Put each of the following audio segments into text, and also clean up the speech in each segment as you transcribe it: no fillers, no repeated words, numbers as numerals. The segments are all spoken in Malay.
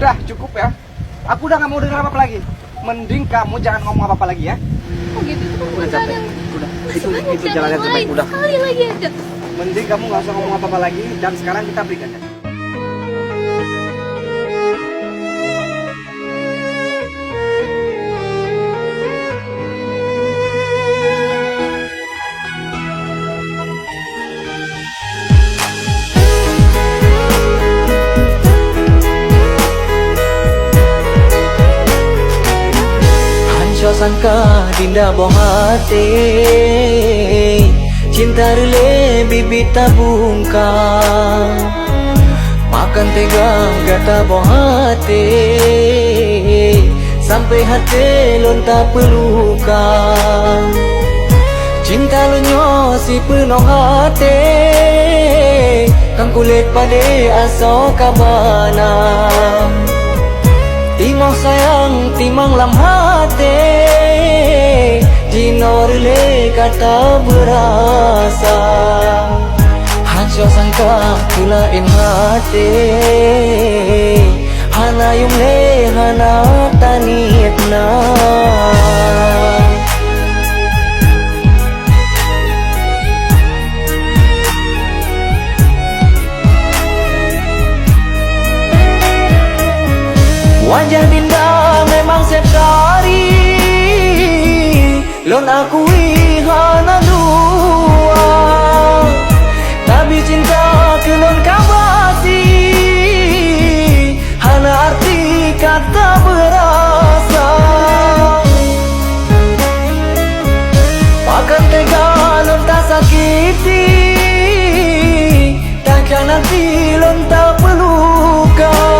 Udah cukup ya. Aku udah gak mau dengar apa-apa lagi. Mending kamu jangan ngomong apa-apa lagi ya. Oh gitu, itu kan Udah capek. Udah. Itu jalan yang terbaik. Udah. Sekali lagi aja. Mending kamu gak usah ngomong apa-apa lagi. Dan sekarang kita break aja. Sangka dinda boh hati, cinta rele bibit tabungkang, makan tega gata boh hati, sampai hati lonta pelukan. Cinta lu nyosi penuh hati, kang kulit pade aso kabana. Timang sayang, timang lam hati, jinorle kata berasa. Hancur sangka kulain hati, hana yumle hana tanitna. Wajah dinda memang sepkari, lon akui hana dua. Tapi cinta ke lon kabasi, hana arti kata berasa. Makan tega lon tak sakiti, takkan nanti lon tak pelukan.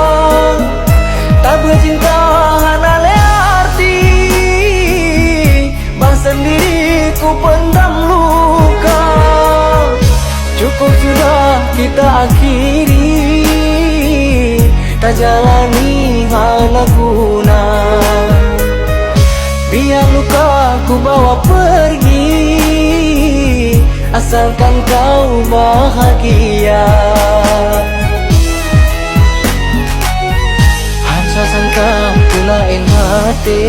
Tak bercinta hana le arti, bang sendiri ku pendam luka. Cukup sudah kita akhiri, tak jalani hana guna. Biar luka ku bawa pergi, asalkan kau bahagia. Sangka kulain hati,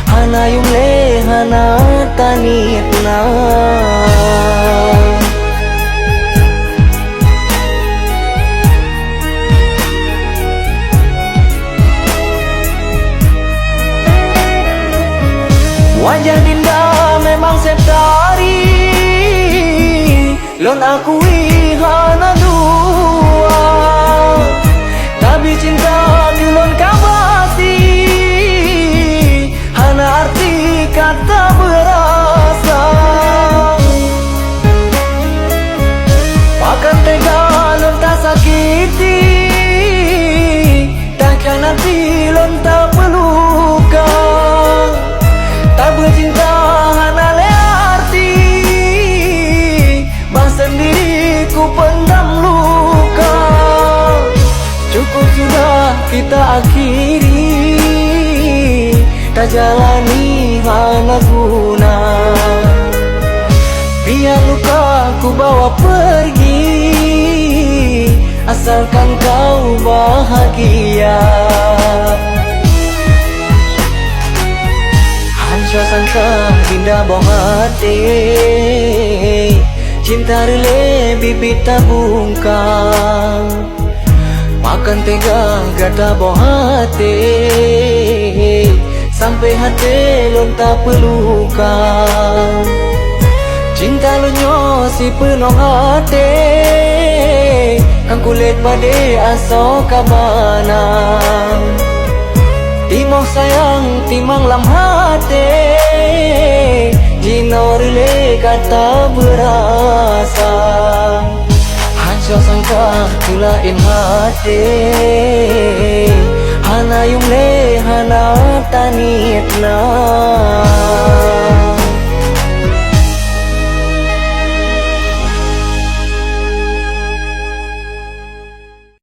hana yumle hana tanitna. Wajah dinda memang septari, lon akui hana dua. Tapi cinta dilon kabasi, hana arti kata berasa. Makan tega lon tak sakiti, takkan nanti lon tak pelukan. Tak bercinta hana le arti, bang sendiri ku pendam luka. Cukup sudah kita akhiri, tak jalani hana guna. Biar luka ku bawa pergi, asalkan kau bahagia. Hancur sangka dinda boh hati, cinta rele bibit tabungkang. Makan tega gata boh hati, sampai hati lonta pelukan. Cinta lu nyosi penuh hati, kang kulit pade aso kabana. Timang sayang, timang lam hati, jinorle kata berasa. Hancur sangka kulain hati, hana yumle hana tanitna.